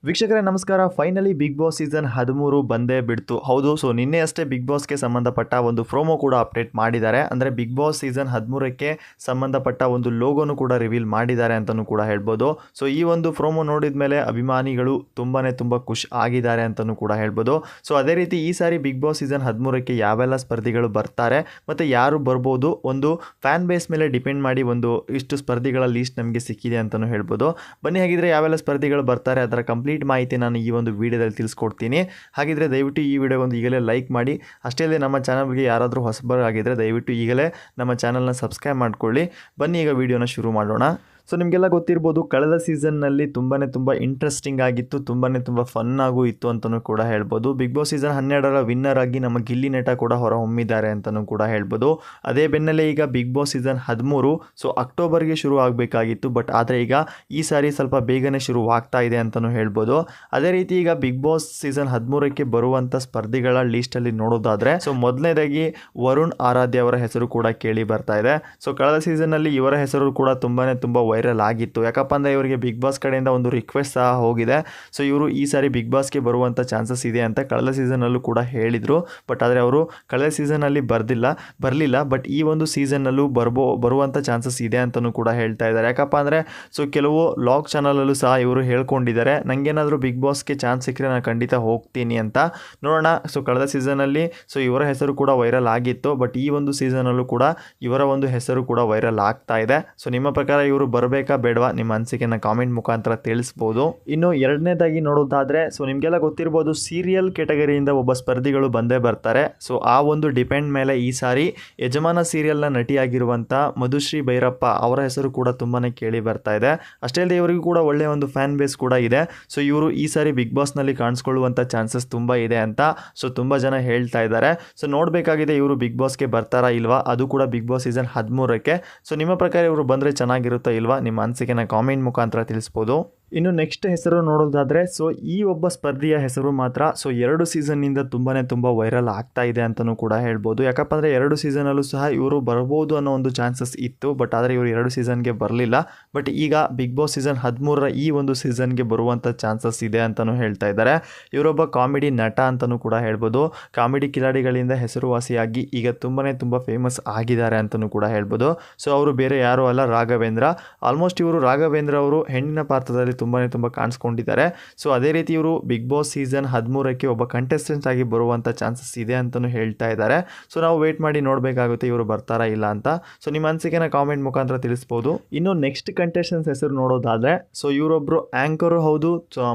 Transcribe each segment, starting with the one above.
ವೀಕ್ಷಕರೇ ನಮಸ್ಕಾರ. Finally big boss season 13 ಬಂದೇ ಬಿಡ್ತು. ಹೌದು, ಸೊ ನಿನ್ನೆ ಅಷ್ಟೇ ಬಿಗ್ ಬಾಸ್ಗೆ ಸಂಬಂಧಪಟ್ಟ ಒಂದು ಪ್ರೋಮೋ ಕೂಡ ಅಪ್ಡೇಟ್ ಮಾಡಿದ್ದಾರೆ. ಅಂದರೆ ಬಿಗ್ ಬಾಸ್ ಸೀಸನ್ 13ಕ್ಕೆ ಸಂಬಂಧಪಟ್ಟ ಒಂದು ಲೋಗೋನು ಕೂಡ ರಿವೀಲ್ ಮಾಡಿದ್ದಾರೆ ಅಂತಲೂ ಕೂಡ ಹೇಳ್ಬೋದು. ಸೊ ಈ ಒಂದು ಪ್ರೋಮೋ ನೋಡಿದ ಮೇಲೆ ಅಭಿಮಾನಿಗಳು ತುಂಬ ಖುಷಿ ಆಗಿದ್ದಾರೆ ಅಂತಲೂ ಕೂಡ ಹೇಳ್ಬೋದು. ಸೊ ಅದೇ ರೀತಿ ಈ ಸಾರಿ ಬಿಗ್ ಬಾಸ್ ಸೀಸನ್ 13ಕ್ಕೆ ಯಾವೆಲ್ಲ ಸ್ಪರ್ಧಿಗಳು ಬರ್ತಾರೆ ಮತ್ತು ಯಾರು ಬರ್ಬೋದು, ಒಂದು ಫ್ಯಾನ್ ಬೇಸ್ ಮೇಲೆ ಡಿಪೆಂಡ್ ಮಾಡಿ ಒಂದು ಇಷ್ಟು ಸ್ಪರ್ಧಿಗಳ ಲೀಸ್ಟ್ ನಮಗೆ ಸಿಕ್ಕಿದೆ ಅಂತಲೂ ಹೇಳ್ಬೋದು. ಬನ್ನಿ ಹಾಗಿದ್ರೆ ಯಾವೆಲ್ಲ ಸ್ಪರ್ಧಿಗಳು ಬರ್ತಾರೆ ಅದರ ಕಂಪ್ಲೀಟ್ ಮಾಹಿತಿ ನಾನು ಈ ಒಂದು ವಿಡಿಯೋದಲ್ಲಿ ತಿಳಿಸ್ಕೊಡ್ತೀನಿ. ಹಾಗಿದ್ರೆ ದಯವಿಟ್ಟು ಈ ವಿಡಿಯೋಗೊಂದು ಈಗಲೇ ಲೈಕ್ ಮಾಡಿ. ಅಷ್ಟೇ ಅಲ್ಲದೆ ನಮ್ಮ ಚಾನಲ್ಗೆ ಯಾರಾದರೂ ಹೊಸಬರಾಗಿದ್ದರೆ ದಯವಿಟ್ಟು ಈಗಲೇ ನಮ್ಮ ಚಾನಲ್ನ ಸಬ್ಸ್ಕ್ರೈಬ್ ಮಾಡ್ಕೊಳ್ಳಿ. ಬನ್ನಿ ಈಗ ವಿಡಿಯೋನ ಶುರು ಮಾಡೋಣ. ಸೊ ನಿಮಗೆಲ್ಲ ಗೊತ್ತಿರ್ಬೋದು, ಕಳೆದ ಸೀಸನ್ನಲ್ಲಿ ತುಂಬ ಇಂಟ್ರೆಸ್ಟಿಂಗ್ ಆಗಿತ್ತು, ತುಂಬ ಫನ್ ಆಗೂ ಇತ್ತು ಅಂತಲೂ ಕೂಡ ಹೇಳ್ಬೋದು. ಬಿಗ್ ಬಾಸ್ ಸೀಸನ್ 12ರ ವಿನ್ನರ್ ಆಗಿ ನಮ್ಮ ಗಿಲ್ಲಿ ನಟ ಕೂಡ ಹೊರ ಹೊಮ್ಮಿದ್ದಾರೆ ಅಂತಲೂ ಕೂಡ ಹೇಳ್ಬೋದು. ಅದೇ ಬೆನ್ನಲ್ಲೇ ಈಗ ಬಿಗ್ ಬಾಸ್ ಸೀಸನ್ 13 ಸೊ ಅಕ್ಟೋಬರ್ಗೆ ಶುರು ಆಗಬೇಕಾಗಿತ್ತು, ಬಟ್ ಆದರೆ ಈಗ ಈ ಸಾರಿ ಸ್ವಲ್ಪ ಬೇಗನೆ ಶುರುವಾಗ್ತಾ ಇದೆ ಅಂತಲೂ ಹೇಳ್ಬೋದು. ಅದೇ ರೀತಿ ಈಗ ಬಿಗ್ ಬಾಸ್ ಸೀಸನ್ 13ಕ್ಕೆ ಬರುವಂಥ ಸ್ಪರ್ಧಿಗಳ ಲೀಸ್ಟಲ್ಲಿ ನೋಡೋದಾದರೆ, ಸೊ ಮೊದಲನೇದಾಗಿ ವರುಣ್ ಆರಾಧ್ಯ ಅವರ ಹೆಸರು ಕೂಡ ಕೇಳಿ ಬರ್ತಾ ಇದೆ. ಸೊ ಕಳೆದ ಸೀಸನ್ನಲ್ಲಿ ಇವರ ಹೆಸರು ಕೂಡ ತುಂಬ ವೈರಲ್ ಆಗಿತ್ತು. ಯಾಕಪ್ಪ ಅಂದರೆ ಇವರಿಗೆ ಬಿಗ್ ಬಾಸ್ ಕಡೆಯಿಂದ ಒಂದು ರಿಕ್ವೆಸ್ಟ್ ಸಹ ಹೋಗಿದೆ. ಸೊ ಇವರು ಈ ಸಾರಿ ಬಿಗ್ ಬಾಸ್ಗೆ ಬರುವಂಥ ಚಾನ್ಸಸ್ ಇದೆ ಅಂತ ಕಳೆದ ಸೀಸನಲ್ಲೂ ಕೂಡ ಹೇಳಿದರು. ಬಟ್ ಆದರೆ ಅವರು ಕಳೆದ ಸೀಸನಲ್ಲಿ ಬರಲಿಲ್ಲ. ಬಟ್ ಈ ಒಂದು ಸೀಸನ್ನಲ್ಲೂ ಬರುವಂಥ ಚಾನ್ಸಸ್ ಇದೆ ಅಂತಲೂ ಕೂಡ ಹೇಳ್ತಾ ಇದ್ದಾರೆ. ಯಾಕಪ್ಪ ಅಂದರೆ ಸೊ ಕೆಲವು ಲಾಗ್ ಚಾನಲಲ್ಲೂ ಸಹ ಇವರು ಹೇಳ್ಕೊಂಡಿದ್ದಾರೆ, ನನಗೇನಾದರೂ ಬಿಗ್ ಬಾಸ್ಗೆ ಚಾನ್ಸ್ ಸಿಕ್ಕರೆ ನಾನು ಖಂಡಿತ ಹೋಗ್ತೀನಿ ಅಂತ. ನೋಡೋಣ. ಸೊ ಕಳೆದ ಸೀಸನಲ್ಲಿ ಸೊ ಇವರ ಹೆಸರು ಕೂಡ ವೈರಲ್ ಆಗಿತ್ತು, ಬಟ್ ಈ ಒಂದು ಸೀಸನಲ್ಲೂ ಕೂಡ ಇವರ ಒಂದು ಹೆಸರು ಕೂಡ ವೈರಲ್ ಆಗ್ತಾ ಇದೆ. ಸೊ ನಿಮ್ಮ ಪ್ರಕಾರ ಇವರು ಬರಬೇಕಾ ಬೇಡವಾ, ನಿಮ್ಮ ಅನಿಸಿಕೆನ ಕಾಮೆಂಟ್ ಮುಖಾಂತರ ತಿಳಿಸ್ಬೋದು. ಇನ್ನು ಎರಡನೇದಾಗಿ ನೋಡೋದಾದರೆ, ಸೊ ನಿಮಗೆಲ್ಲ ಗೊತ್ತಿರ್ಬೋದು, ಸೀರಿಯಲ್ ಕೆಟಗರಿಯಿಂದ ಒಬ್ಬ ಸ್ಪರ್ಧಿಗಳು ಬಂದೇ ಬರ್ತಾರೆ. ಸೊ ಆ ಒಂದು ಡಿಪೆಂಡ್ ಮೇಲೆ ಈ ಸಾರಿ ಯಜಮಾನ ಸೀರಿಯಲ್ನ ನಟಿಯಾಗಿರುವಂಥ ಮಧುಶ್ರೀ ಭೈರಪ್ಪ ಅವರ ಹೆಸರು ಕೂಡ ತುಂಬಾ ಕೇಳಿ ಬರ್ತಾ ಇದೆ. ಅಷ್ಟೇ ಅಲ್ಲದೆ ಇವರಿಗೂ ಕೂಡ ಒಳ್ಳೆಯ ಒಂದು ಫ್ಯಾನ್ ಬೇಸ್ ಕೂಡ ಇದೆ. ಸೊ ಇವರು ಈ ಸಾರಿ ಬಿಗ್ ಬಾಸ್ನಲ್ಲಿ ಕಾಣಿಸ್ಕೊಳ್ಳುವಂಥ ಚಾನ್ಸಸ್ ತುಂಬ ಇದೆ ಅಂತ ಸೊ ತುಂಬ ಜನ ಹೇಳ್ತಾ ಇದ್ದಾರೆ. ಸೊ ನೋಡಬೇಕಾಗಿದೆ ಇವರು ಬಿಗ್ ಬಾಸ್ಗೆ ಬರ್ತಾರಾ ಇಲ್ವಾ, ಅದು ಕೂಡ ಬಿಗ್ ಬಾಸ್ ಸೀಸನ್ 13ಕ್ಕೆ. ಸೊ ನಿಮ್ಮ ಪ್ರಕಾರ ಇವರು ಬಂದರೆ ಚೆನ್ನಾಗಿರುತ್ತಾ ಇಲ್ವಾ, ನಿಮ್ಮ ಅನಿಸಿಕೆನ ಕಾಮೆಂಟ್ ಮುಖಾಂತರ ತಿಳಿಸ್ಬೋದು. ಇನ್ನು ನೆಕ್ಸ್ಟ್ ಹೆಸರು ನೋಡೋದಾದರೆ, ಸೊ ಈ ಒಬ್ಬ ಸ್ಪರ್ಧಿಯ ಹೆಸರು ಮಾತ್ರ ಸೊ 2 ಸೀಸನ್ನಿಂದ ತುಂಬ ವೈರಲ್ ಆಗ್ತಾ ಇದೆ ಅಂತಲೂ ಕೂಡ ಹೇಳ್ಬೋದು. ಯಾಕಪ್ಪ ಅಂದರೆ 2 ಸೀಸನಲ್ಲೂ ಸಹ ಇವರು ಬರ್ಬೋದು ಅನ್ನೋ ಒಂದು ಚಾನ್ಸಸ್ ಇತ್ತು, ಬಟ್ ಆದರೆ ಇವರು 2 ಸೀಸನ್ಗೆ ಬರಲಿಲ್ಲ. ಬಟ್ ಈಗ ಬಿಗ್ ಬಾಸ್ ಸೀಸನ್ 13ರ ಈ ಒಂದು ಸೀಸನ್ಗೆ ಬರುವಂಥ ಚಾನ್ಸಸ್ ಇದೆ ಅಂತಲೂ ಹೇಳ್ತಾ ಇದ್ದಾರೆ. ಇವರೊಬ್ಬ ಕಾಮಿಡಿ ನಟ ಅಂತಲೂ ಕೂಡ ಹೇಳ್ಬೋದು. ಕಾಮಿಡಿ ಕಿಲಾಡಿಗಳಿಂದ ಹೆಸರುವಾಸಿಯಾಗಿ ಈಗ ತುಂಬ ಫೇಮಸ್ ಆಗಿದ್ದಾರೆ ಅಂತಲೂ ಕೂಡ ಹೇಳ್ಬೋದು. ಸೊ ಅವರು ಬೇರೆ ಯಾರೂ ಅಲ್ಲ, ರಾಘವೇಂದ್ರ. ಆಲ್ಮೋಸ್ಟ್ ಇವರು ರಾಘವೇಂದ್ರ ಅವರು ಹೆಣ್ಣಿನ ಪಾತ್ರದಲ್ಲಿ ತುಂಬ ಕಾಣಿಸ್ಕೊಂಡಿದ್ದಾರೆ. ಸೊ ಅದೇ ರೀತಿ ಇವರು ಬಿಗ್ ಬಾಸ್ ಸೀಸನ್ 13ಕ್ಕೆ ಒಬ್ಬ ಕಂಟೆಸ್ಟೆಂಟ್ ಆಗಿ ಬರುವಂಥ ಚಾನ್ಸಸ್ ಇದೆ ಅಂತಲೂ ಹೇಳ್ತಾ ಇದ್ದಾರೆ. ಸೊ ನಾವು ವೇಟ್ ಮಾಡಿ ನೋಡಬೇಕಾಗುತ್ತೆ ಇವರು ಬರ್ತಾರಾ ಇಲ್ಲ ಅಂತ. ಸೊ ನಿಮ್ಮ ಅನಿಸಿಕೆನ ಕಾಮೆಂಟ್ ಮುಖಾಂತರ ತಿಳಿಸ್ಬೋದು. ಇನ್ನು ನೆಕ್ಸ್ಟ್ ಕಂಟೆಸ್ಟೆಂಟ್ಸ್ ಹೆಸರು ನೋಡೋದಾದರೆ, ಸೊ ಇವರೊಬ್ಬರು ಆ್ಯಂಕರು ಹೌದು,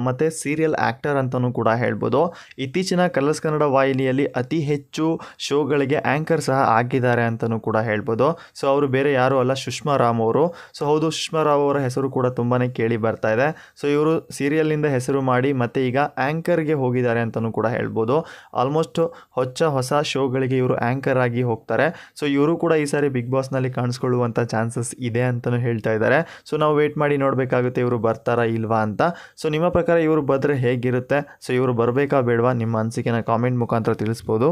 ಮತ್ತು ಸೀರಿಯಲ್ ಆ್ಯಕ್ಟರ್ ಅಂತಲೂ ಕೂಡ ಹೇಳ್ಬೋದು. ಇತ್ತೀಚಿನ ಕಲರ್ಸ್ ಕನ್ನಡ ವಾಹಿನಿಯಲ್ಲಿ ಅತಿ ಹೆಚ್ಚು ಶೋಗಳಿಗೆ ಆ್ಯಂಕರ್ ಸಹ ಆಗಿದ್ದಾರೆ ಅಂತಲೂ ಕೂಡ ಹೇಳ್ಬೋದು. ಸೊ ಅವರು ಬೇರೆ ಯಾರೂ ಅಲ್ಲ, ಸುಷ್ಮಾ ರಾಮ್ ಅವರು. ಸೊ ಹೌದು, ಸುಷ್ಮಾ ರಾವ್ ಅವರ ಹೆಸರು ಕೂಡ ತುಂಬಾ ಕೇಳಿ ಬರ್ತಾ ಇದೆ. ಸೊ ಇವರು ಸೀರಿಯಲ್ನಿಂದ ಹೆಸರು ಮಾಡಿ ಮತ್ತೆ ಈಗ ಆ್ಯಂಕರ್ಗೆ ಹೋಗಿದ್ದಾರೆ ಅಂತಲೂ ಕೂಡ ಹೇಳ್ಬೋದು. ಆಲ್ಮೋಸ್ಟ್ ಹೊಸ ಶೋಗಳಿಗೆ ಇವರು ಆ್ಯಂಕರ್ ಆಗಿ ಹೋಗ್ತಾರೆ. ಸೊ ಇವರು ಕೂಡ ಈ ಸಾರಿ ಬಿಗ್ ಬಾಸ್ನಲ್ಲಿ ಕಾಣಿಸ್ಕೊಳ್ಳುವಂಥ ಚಾನ್ಸಸ್ ಇದೆ ಅಂತಲೂ ಹೇಳ್ತಾ ಇದ್ದಾರೆ. ಸೊ ನಾವು ವೇಟ್ ಮಾಡಿ ನೋಡಬೇಕಾಗುತ್ತೆ ಇವರು ಬರ್ತಾರಾ ಇಲ್ವಾ ಅಂತ. ಸೊ ನಿಮ್ಮ ಪ್ರಕಾರ ಇವರು ಬಂದರೆ ಹೇಗಿರುತ್ತೆ, ಸೊ ಇವರು ಬರಬೇಕಾ ಬೇಡವಾ, ನಿಮ್ಮ ಅನಿಸಿಕೆನ ಕಾಮೆಂಟ್ ಮುಖಾಂತರ ತಿಳಿಸ್ಬೋದು.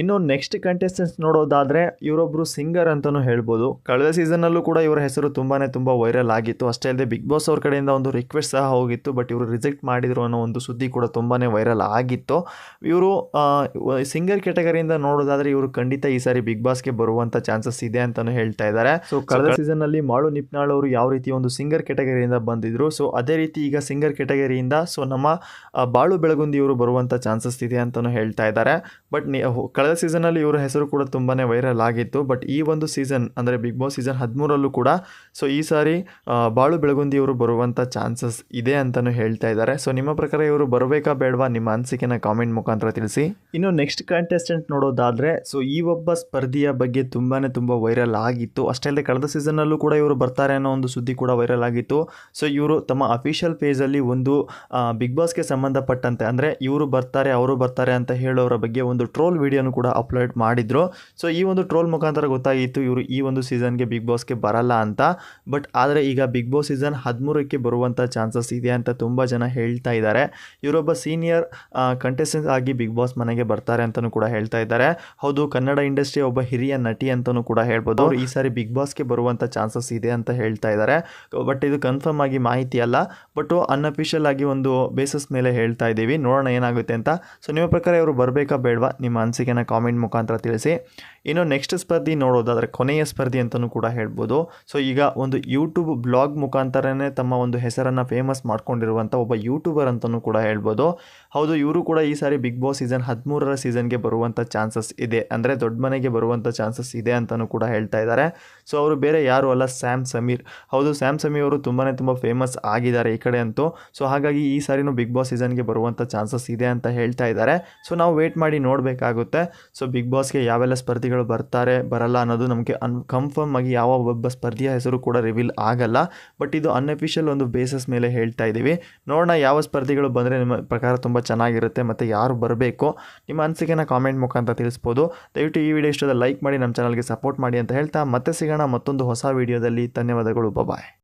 ಇನ್ನು ನೆಕ್ಸ್ಟ್ ಕಂಟೆಸ್ಟೆಂಟ್ಸ್ ನೋಡೋದಾದರೆ, ಇವರೊಬ್ಬರು ಸಿಂಗರ್ ಅಂತಲೂ ಹೇಳ್ಬೋದು. ಕಳೆದ ಸೀಸನ್ನಲ್ಲೂ ಕೂಡ ಇವರ ಹೆಸರು ತುಂಬ ವೈರಲ್ ಆಗಿತ್ತು. ಅಷ್ಟೇ ಅಲ್ಲದೆ ಬಿಗ್ ಬಾಸ್ ಅವ್ರ ಕಡೆಯಿಂದ ಒಂದು ರಿಕ್ವೆಸ್ಟ್ ಸಹ ಹೋಗಿತ್ತು, ಬಟ್ ಇವರು ರಿಜೆಕ್ಟ್ ಮಾಡಿದರು ಅನ್ನೋ ಒಂದು ಸುದ್ದಿ ಕೂಡ ತುಂಬಾ ವೈರಲ್ ಆಗಿತ್ತು. ಇವರು ಸಿಂಗರ್ ಕೆಟಗರಿಯಿಂದ ನೋಡೋದಾದರೆ ಇವರು ಖಂಡಿತ ಈ ಸಾರಿ ಬಿಗ್ ಬಾಸ್ಗೆ ಬರುವಂಥ ಚಾನ್ಸಸ್ ಇದೆ ಅಂತಲೂ ಹೇಳ್ತಾ ಇದ್ದಾರೆ. ಸೊ ಕಳೆದ ಸೀಸನ್ನಲ್ಲಿ ಮಾಳು ನಿಪ್ನಾಳ್ ಅವರು ಯಾವ ರೀತಿ ಒಂದು ಸಿಂಗರ್ ಕೆಟಗರಿಯಿಂದ ಬಂದಿದ್ರು, ಸೊ ಅದೇ ರೀತಿ ಈಗ ಸಿಂಗರ್ ಕೆಟಗರಿಯಿಂದ ಸೊ ನಮ್ಮ ಬಾಳು ಬೆಳಗುಂದಿ ಇವರು ಬರುವಂಥ ಚಾನ್ಸಸ್ ಇದೆ ಅಂತಲೂ ಹೇಳ್ತಾ ಇದ್ದಾರೆ. ಬಟ್ ಕಳೆದ ಸೀಸನಲ್ಲಿ ಇವರ ಹೆಸರು ಕೂಡ ತುಂಬಾ ವೈರಲ್ ಆಗಿತ್ತು. ಬಟ್ ಈ ಒಂದು ಸೀಸನ್ ಅಂದರೆ ಬಿಗ್ ಬಾಸ್ ಸೀಸನ್ 13ರಲ್ಲೂ ಕೂಡ ಸೊ ಈ ಸಾರಿ ಬಾಳು ಬೆಳಗುಂದಿ ಅವರು ಬರುವಂಥ ಚಾನ್ಸಸ್ ಇದೆ ಅಂತಲೂ ಹೇಳ್ತಾ ಇದ್ದಾರೆ. ಸೊ ನಿಮ್ಮ ಪ್ರಕಾರ ಇವರು ಬರಬೇಕಾ ಬೇಡವಾ, ನಿಮ್ಮ ಅನಿಸಿಕೆನ ಕಾಮೆಂಟ್ ಮುಖಾಂತರ ತಿಳಿಸಿ. ಇನ್ನು ನೆಕ್ಸ್ಟ್ ಕಂಟೆಸ್ಟೆಂಟ್ ನೋಡೋದಾದರೆ, ಸೊ ಈ ಒಬ್ಬ ಸ್ಪರ್ಧಿಯ ಬಗ್ಗೆ ತುಂಬಾ ವೈರಲ್ ಆಗಿತ್ತು. ಅಷ್ಟೇ ಅಲ್ಲದೆ ಕಳೆದ ಸೀಸನ್ನಲ್ಲೂ ಕೂಡ ಇವರು ಬರ್ತಾರೆ ಅನ್ನೋ ಒಂದು ಸುದ್ದಿ ಕೂಡ ವೈರಲ್ ಆಗಿತ್ತು. ಸೊ ಇವರು ತಮ್ಮ ಅಫಿಷಿಯಲ್ ಪೇಜಲ್ಲಿ ಒಂದು ಬಿಗ್ ಬಾಸ್ಗೆ ಸಂಬಂಧಪಟ್ಟಂತೆ ಅಂದರೆ ಇವರು ಬರ್ತಾರೆ ಅವರು ಬರ್ತಾರೆ ಅಂತ ಹೇಳೋರ ಬಗ್ಗೆ ಒಂದು ಟ್ರೋಲ್ ವಿಡಿಯೋನ ವಿಡಿಯೋನು ಕೂಡ ಅಪ್ಲೋಡ್ ಮಾಡಿದ್ರು. ಸೊ ಈ ಒಂದು ಟ್ರೋಲ್ ಮುಖಾಂತರ ಗೊತ್ತಾಗಿತ್ತು ಇವರು ಈ ಒಂದು ಸೀಸನ್ಗೆ ಬಿಗ್ ಬಾಸ್ಗೆ ಬರಲ್ಲ ಅಂತ. ಬಟ್ ಆದರೆ ಈಗ ಬಿಗ್ ಬಾಸ್ ಸೀಸನ್ 13ಕ್ಕೆ ಬರುವಂಥ ಚಾನ್ಸಸ್ ಇದೆ ಅಂತ ತುಂಬ ಜನ ಹೇಳ್ತಾ ಇದ್ದಾರೆ. ಇವರೊಬ್ಬ ಸೀನಿಯರ್ ಕಂಟೆಸ್ಟೆಂಟ್ ಆಗಿ ಬಿಗ್ ಬಾಸ್ ಮನೆಗೆ ಬರ್ತಾರೆ ಅಂತಲೂ ಕೂಡ ಹೇಳ್ತಾ ಇದ್ದಾರೆ. ಹೌದು, ಕನ್ನಡ ಇಂಡಸ್ಟ್ರಿ ಒಬ್ಬ ಹಿರಿಯ ನಟಿ ಅಂತಲೂ ಕೂಡ ಹೇಳ್ಬೋದು. ಅವರು ಈ ಸಾರಿ ಬಿಗ್ ಬಾಸ್ಗೆ ಬರುವಂಥ ಚಾನ್ಸಸ್ ಇದೆ ಅಂತ ಹೇಳ್ತಾ ಇದ್ದಾರೆ. ಬಟ್ ಇದು ಕನ್ಫರ್ಮ್ ಆಗಿ ಮಾಹಿತಿ ಅಲ್ಲ, ಬಟ್ ಅನ್ಅಫಿಷಿಯಲ್ ಆಗಿ ಒಂದು ಬೇಸಿಸ್ ಮೇಲೆ ಹೇಳ್ತಾ ಇದ್ದೀವಿ. ನೋಡೋಣ ಏನಾಗುತ್ತೆ ಅಂತ. ಸೊ ನಿಮ್ಮ ಪ್ರಕಾರ ಇವರು ಬರಬೇಕಾ ಬೇಡವಾ, ನಿಮ್ಮ ಅನಿಸಿಕೆನ ಕಾಮೆಂಟ್ ಮುಖಾಂತರ ತಿಳಿಸಿ. ಇನ್ನು ನೆಕ್ಸ್ಟ್ ಸ್ಪರ್ಧಿ ನೋಡೋದಾದರೆ ಕೊನೆಯ ಸ್ಪರ್ಧಿ ಅಂತಲೂ ಕೂಡ ಹೇಳ್ಬೋದು. ಸೊ ಈಗ ಒಂದು ಯೂಟ್ಯೂಬ್ ಬ್ಲಾಗ್ ಮುಖಾಂತರನೇ ತಮ್ಮ ಒಂದು ಹೆಸರನ್ನು ಫೇಮಸ್ ಮಾಡ್ಕೊಂಡಿರುವಂಥ ಒಬ್ಬ ಯೂಟ್ಯೂಬರ್ ಅಂತಲೂ ಕೂಡ ಹೇಳ್ಬೋದು. ಹೌದು, ಇವರು ಕೂಡ ಈ ಸಾರಿ ಬಿಗ್ ಬಾಸ್ ಸೀಸನ್ 13ರ ಸೀಸನ್ಗೆ ಬರುವಂಥ ಚಾನ್ಸಸ್ ಇದೆ, ಅಂದರೆ ದೊಡ್ಡ ಮನೆಗೆ ಬರುವಂಥ ಚಾನ್ಸಸ್ ಇದೆ ಅಂತಲೂ ಕೂಡ ಹೇಳ್ತಾ ಇದ್ದಾರೆ. ಸೊ ಅವರು ಬೇರೆ ಯಾರು ಅಲ್ಲ, ಸ್ಯಾಮ್ ಸಮೀರ್. ಹೌದು, ಸ್ಯಾಮ್ ಸಮೀರ್ ಅವರು ತುಂಬ ಫೇಮಸ್ ಆಗಿದ್ದಾರೆ ಈ ಕಡೆ ಅಂತೂ. ಸೊ ಹಾಗಾಗಿ ಈ ಸಾರಿನೂ ಬಿಗ್ ಬಾಸ್ ಸೀಸನ್ಗೆ ಬರುವಂಥ ಚಾನ್ಸಸ್ ಇದೆ ಅಂತ ಹೇಳ್ತಾ ಇದ್ದಾರೆ. ಸೊ ನಾವು ವೇಟ್ ಮಾಡಿ ನೋಡಬೇಕಾಗುತ್ತೆ. ಸೊ ಬಿಗ್ ಬಾಸ್ಗೆ ಯಾವೆಲ್ಲ ಸ್ಪರ್ಧಿಗಳು ಬರ್ತಾರೆ ಬರಲ್ಲ ಅನ್ನೋದು ನಮಗೆ ಕನ್ಫರ್ಮ್ ಆಗಿ ಯಾವ ಒಬ್ಬ ಸ್ಪರ್ಧಿಯ ಹೆಸರು ಕೂಡ ರಿವೀಲ್ ಆಗಲ್ಲ. ಬಟ್ ಇದು ಅನ್ಅಫಿಷಿಯಲ್ ಒಂದು ಬೇಸಿಸ್ ಮೇಲೆ ಹೇಳ್ತಾ ಇದ್ದೀವಿ. ನೋಡೋಣ ಯಾವ ಸ್ಪರ್ಧಿಗಳು ಬಂದರೆ ನಿಮ್ಮ ಪ್ರಕಾರ ತುಂಬ ಚೆನ್ನಾಗಿರುತ್ತೆ ಮತ್ತು ಯಾರು ಬರಬೇಕು, ನಿಮ್ಮ ಅನಿಸಿಕೆನ ಕಾಮೆಂಟ್ ಮುಖಾಂತರ ತಿಳಿಸ್ಬೋದು. ದಯವಿಟ್ಟು ಈ ವಿಡಿಯೋ ಇಷ್ಟದ ಲೈಕ್ ಮಾಡಿ, ನಮ್ಮ ಚಾನಲ್ಗೆ ಸಪೋರ್ಟ್ ಮಾಡಿ ಅಂತ ಹೇಳ್ತಾ ಮತ್ತೆ ಸಿಗೋಣ ಮತ್ತೊಂದು ಹೊಸ ವಿಡಿಯೋದಲ್ಲಿ. ಧನ್ಯವಾದಗಳು. ಬಾಯ್.